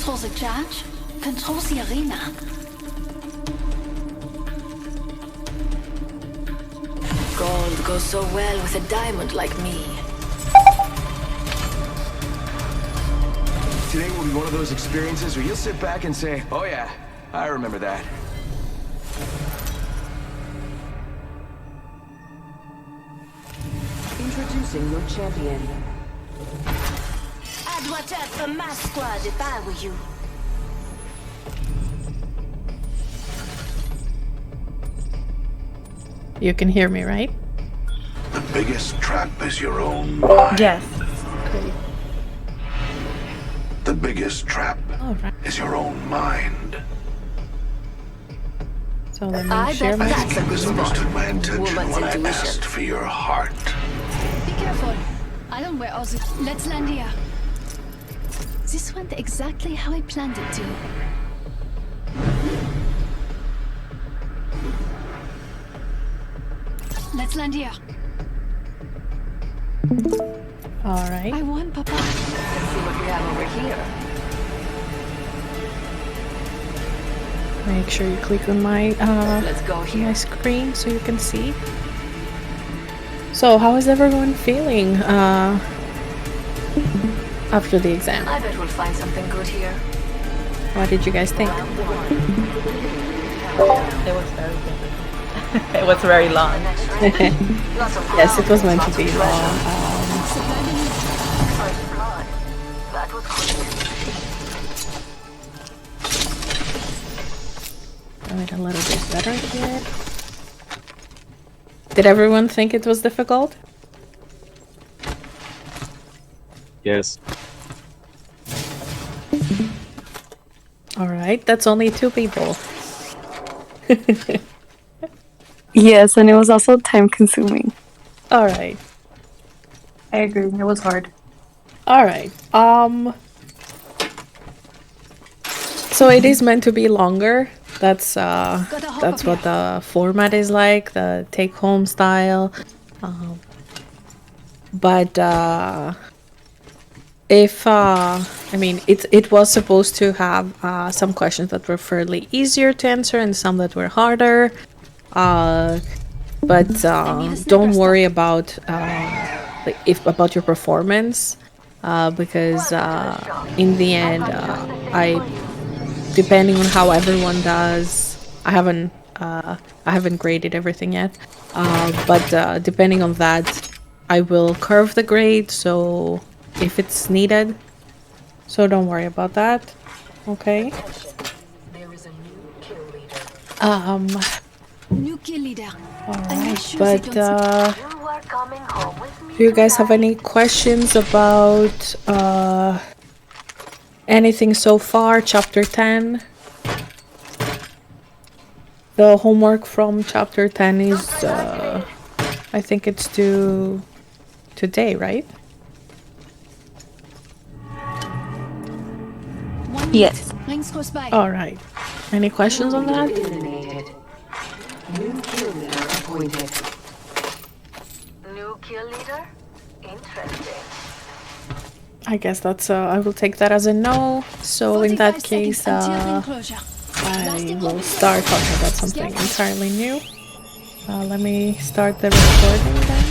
controls the charge, controls the arena. Gold goes so well with a diamond like me. Today will be one of those experiences where you'll sit back and say, oh yeah, I remember that. Introducing your champion. I'd watch out for my squad if I were you. You can hear me, right? The biggest trap is your own mind. Yes. Great. The biggest trap Alright. is your own mind. So let me share my that's a good Misunderstood my intention Woman's when I intuition. asked for your heart. Be careful. I don't wear all the... Let's land here. This went exactly how I planned it to. Let's land here. Alright. I won, Papa. Let's see what we have over here. Make sure you click on my Let's go here. my screen so you can see. So how is everyone feeling after the exam? I bet we'll find something good here. What did you guys think? It was very good. It was very long. Lots of Yes, it was meant to lots be of long. treasure. First blood. That was quick. Wait a little bit better here. Did everyone think it was difficult? Yes. Alright, that's only 2 people. Yes, and it was also time consuming. Alright. I agree, it was hard. Alright. So it is meant to be longer. That's what the format is like, the take-home style. But if I mean, it was supposed to have some questions that were fairly easier to answer and some that were harder. But don't worry about about your performance, because in the end, depending on how everyone does, I haven't graded everything yet, but depending on that, I will curve the grade, so if it's needed, so don't worry about that. Okay. There is a new kill leader. New kill leader. Alright, You but You are coming home with me. do you guys have any questions about anything so far? Chapter 10. The homework from chapter 10 is I think it's due today, right? Yes. Rings close by. Alright. Any questions on that? Eliminated. New kill leader appointed. New kill leader? Interesting. I guess that's I will take that as a no. So in that 45 case, seconds until ring closure. I will start talking about something entirely new. Let me start the recording then.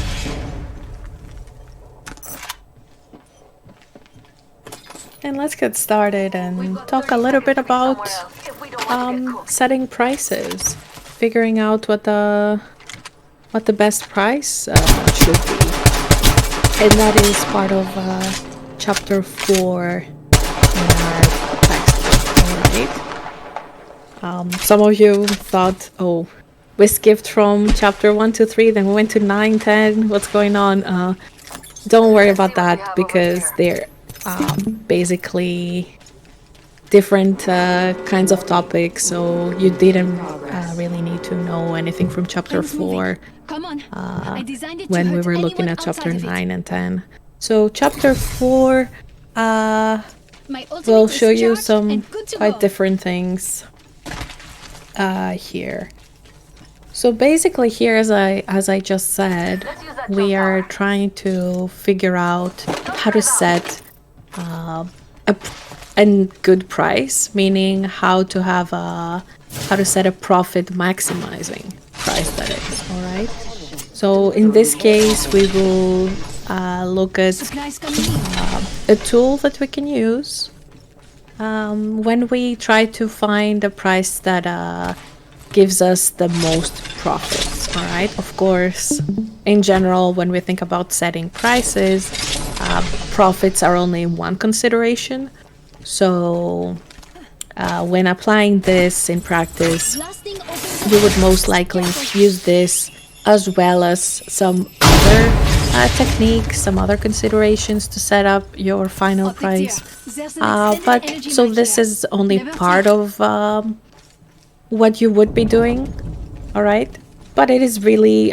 And let's get started and talk a little bit about setting prices, figuring out what the best price should be, and that is part of chapter 4 in our text. Alright. Some of you thought, oh, we skipped from chapter 1 to 3, then we went to 9, 10. What's going on? Don't worry about that because they're basically different kinds of topics, so you didn't really need to know anything from chapter 4 Come on. I designed it to when we hurt were looking anyone at chapter outside of it. 9 and 10. So chapter 4 My ultimate will is show you charged some and good to quite go. different things here. So basically here, as I just said, we are trying to figure out how to set a good price, meaning how to have how to set a profit maximizing price, that is. All right. So in this case, we will look at a tool that we can use when we try to find a price that gives us the most profits. All right. Of course, in general, when we think about setting prices, profits are only one consideration. So when applying this in practice, you would most likely use this as well as some other techniques, some other considerations to set up your final price. But so this is only part of what you would be doing, all right? But it is really,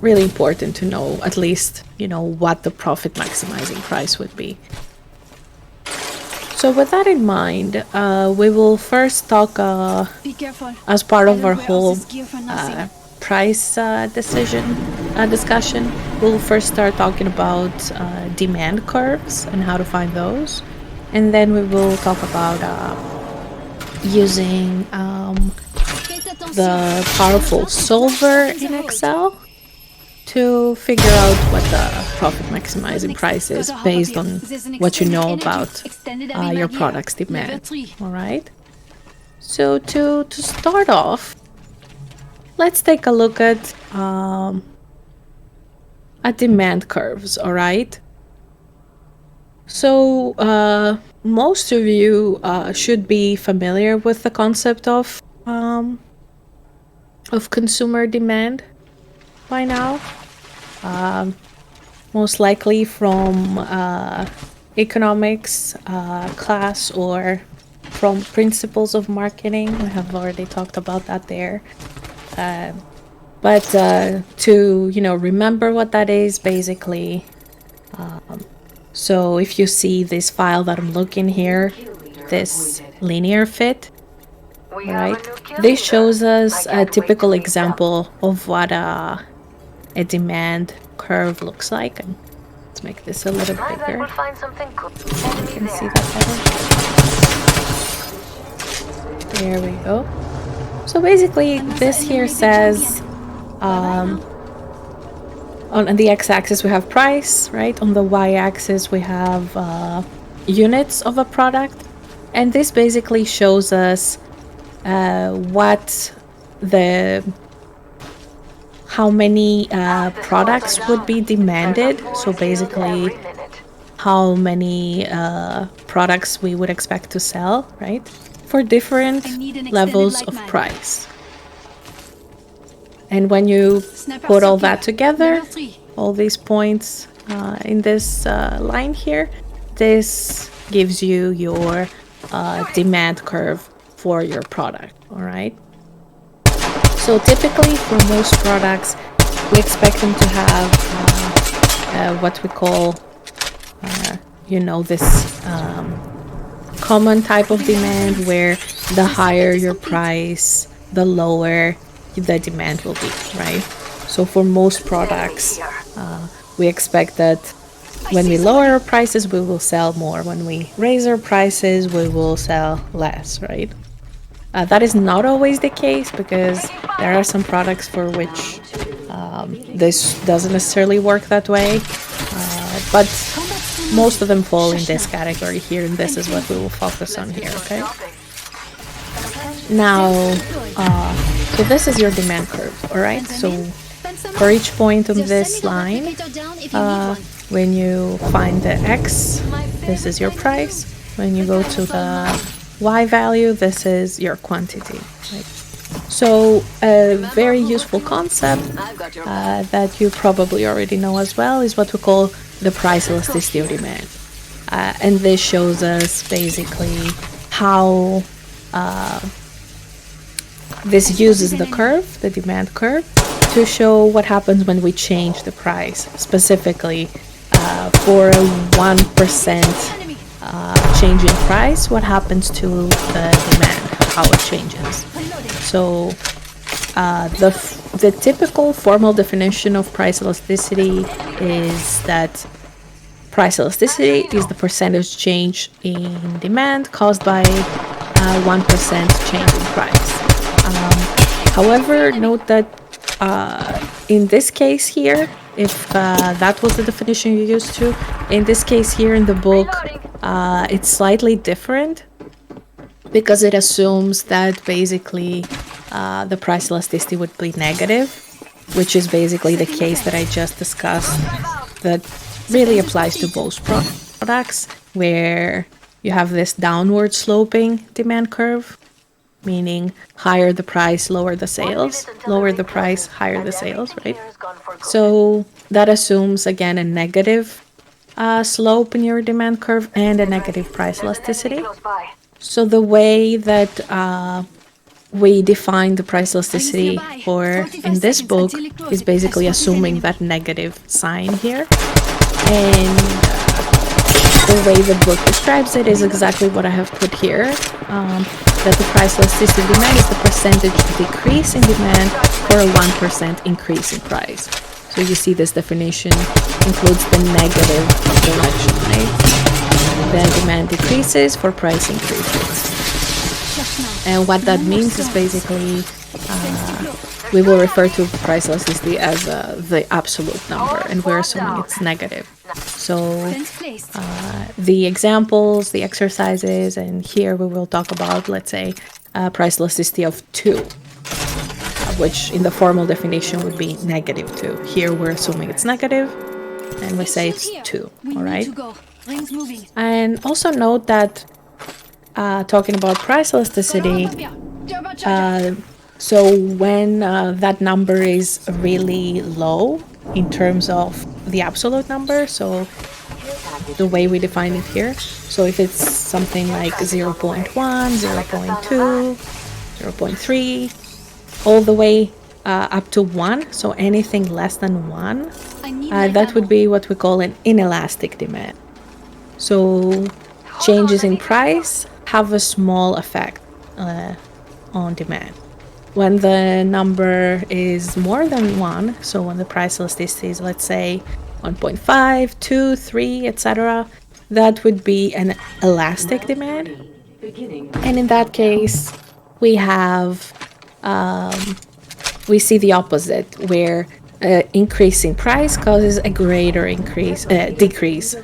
really important to know at least, you know, what the profit maximizing price would be. So with that in mind, we will first talk as part of our whole price discussion. We'll first start talking about demand curves and how to find those, and then we will talk about using the powerful solver in Excel to figure out what the profit maximizing price is based on what you know about your product's demand. All right. So to start off, let's take a look at demand curves. All right. So most of you should be familiar with the concept of consumer demand by now. Most likely from economics class or from principles of marketing. We have already talked about that there. But to, you know, remember what that is, basically. So if you see this file that I'm looking here, this linear fit, right? This shows us a typical example of what a demand curve looks like. And let's make this a little bigger. You can see that better. There we go. So basically, this here says on the x-axis we have price, right? On the y-axis we have units of a product, and this basically shows us how many products would be demanded. So basically, how many products we would expect to sell, right? For different levels of price. And when you put all that together, all these points in this line here, this gives you your demand curve for your product, all right? So typically for most products, we expect them to have what we call, you know, this common type of demand where the higher your price, the lower the demand will be, right? So for most products, we expect that when we lower our prices, we will sell more. When we raise our prices, we will sell less, right? That is not always the case because there are some products for which this doesn't necessarily work that way. But most of them fall in this category here, and this is what we will focus on here, okay? Now, so this is your demand curve, all right? So for each point on this line, when you find the X, this is your price. When you go to the Y value, this is your quantity, right? So a very useful concept that you probably already know as well is what we call the price elasticity of demand. And this shows us basically how this uses the curve, the demand curve, to show what happens when we change the price. Specifically, for a 1% change in price, what happens to the demand, how it changes. So the typical formal definition of price elasticity is that price elasticity is the percentage change in demand caused by 1% change in price. However, note that in this case here, if that was the definition you used to, in this case here in the book, it's slightly different because it assumes that basically the price elasticity would be negative, which is basically the case that I just discussed that really applies to both products, where you have this downward sloping demand curve, meaning higher the price, lower the sales, lower the price, higher the sales, right? So that assumes, again, a negative slope in your demand curve and a negative price elasticity. So the way that we define the price elasticity for in this book is basically assuming that negative sign here. And the way the book describes it is exactly what I have put here, that the price elasticity of demand is the percentage decrease in demand for a 1% increase in price. So you see this definition includes the negative direction, right? The demand decreases for price increases. And what that means is basically we will refer to price elasticity as the absolute number, and we're assuming it's negative. So the examples, the exercises, and here we will talk about, let's say, price elasticity of 2, which in the formal definition would be -2. Here we're assuming it's negative, and we say it's 2, all right? And also note that talking about price elasticity, so when that number is really low in terms of the absolute number, so the way we define it here, so if it's something like 0.1, 0.2, 0.3, all the way up to 1, so anything less than 1, that would be what we call an inelastic demand. So changes in price have a small effect on demand. When the number is more than 1, so when the price elasticity is, let's say, 1.5, 2, 3, etc., that would be an elastic demand. And in that case, we have, we see the opposite, where increase in price causes a greater decrease,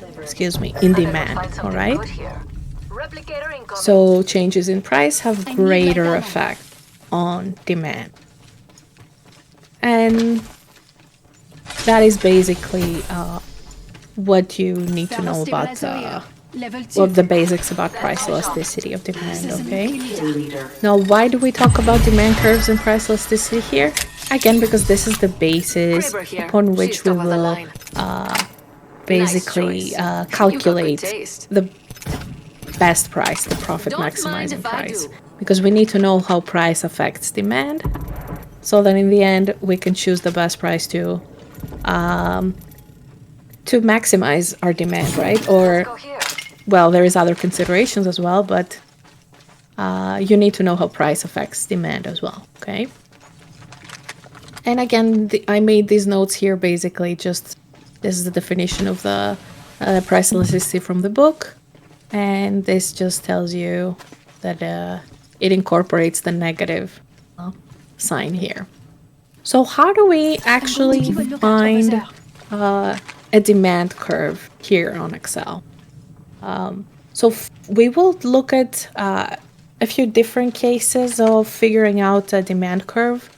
in demand, all right? So changes in price have greater effect on demand. And that is basically what you need to know about the basics about price elasticity of demand, okay? Now, why do we talk about demand curves and price elasticity here? Again, because this is the basis upon which we will basically calculate the best price, the profit maximizing price. Because we need to know how price affects demand, so that in the end we can choose the best price to maximize our demand, right? Or, well, there is other considerations as well, but you need to know how price affects demand as well, okay? And again, I made these notes here basically just, this is the definition of the price elasticity from the book, and this just tells you that it incorporates the negative sign here. So how do we actually find a demand curve here on Excel? So we will look at a few different cases of figuring out a demand curve,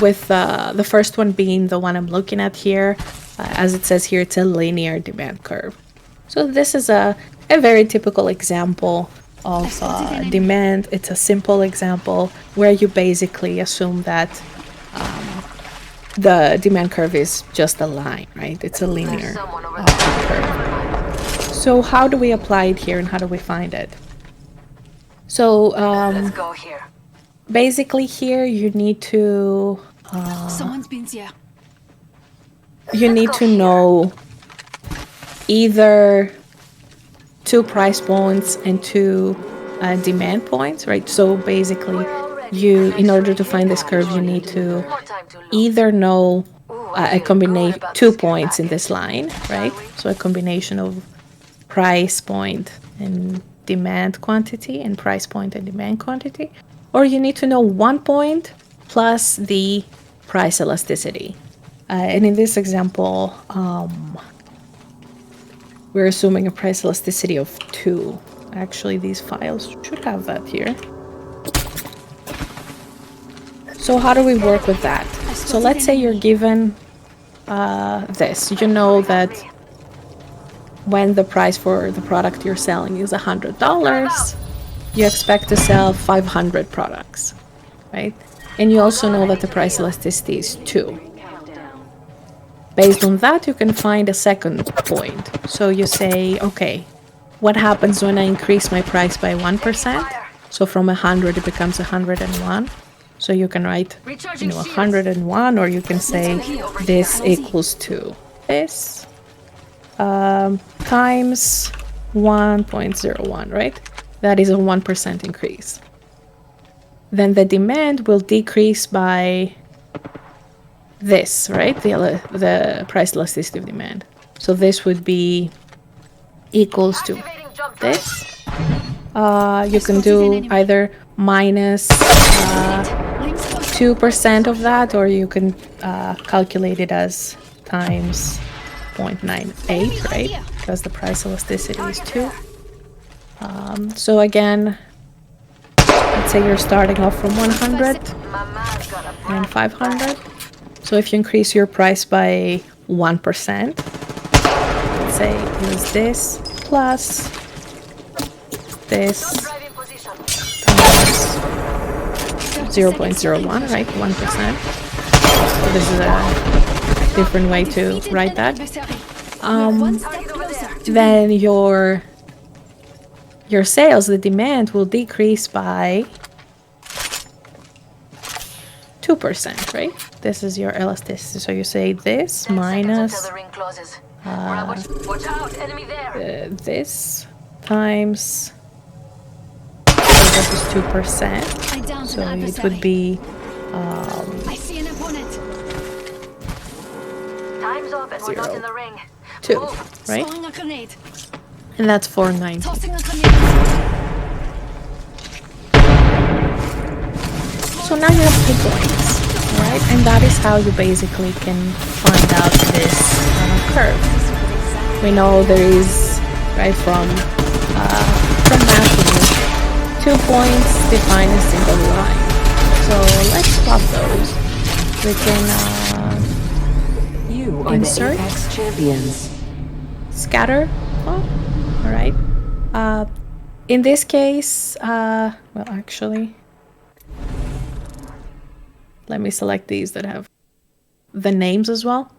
with the first one being the one I'm looking at here. As it says here, it's a linear demand curve. So this is a very typical example of demand. It's a simple example where you basically assume that the demand curve is just a line, right? It's a linear curve. So how do we apply it here and how do we find it? So Let's go here. basically here you need to Someone's been here. you need to know either 2 price points and 2 demand points, right? So basically, in order to find this curve, you need to either know a combination, 2 points in this line, right? So a combination of price point and demand quantity and price point and demand quantity. Or you need to know 1 point plus the price elasticity. And in this example, we're assuming a price elasticity of 2. Actually, these files should have that here. So how do we work with that? So let's say you're given this. You know that when the price for the product you're selling is $100, you expect to sell 500 products, right? And you also know that the price elasticity is 2. Based on that, you can find a second point. So you say, okay, what happens when I increase my price by 1%? So from 100 it becomes 101. So you can write, 101, or you can say this equals to this times 1.01, right? That is a 1% increase. Then the demand will decrease by this, right? The price elasticity of demand. So this would be equals to this. You can do either minus 2% of that, or you can calculate it as times 0.98, right? Because the price elasticity is 2. So again, let's say you're starting off from 100 and 500. So if you increase your price by 1%, let's say it was this plus this times 0.01, right? 1%. So this is a different way to write that. Then your sales, the demand, will decrease by 2%, right? This is your elasticity. So you say this minus this times, so this is 2%. So it would be I see an opponent. Time's up and we're not in the ring. 2, right? Throwing a grenade. And that's 490. Tossing a grenade. So now you have 2 points, right? And that is how you basically can find out this curve. We know there is, right, from mathing, 2 points define a single line. So let's plot those. We can You are insert the Apex champions. scatter. Oh, all right. In this case, well, actually, let me select these that have the names as well.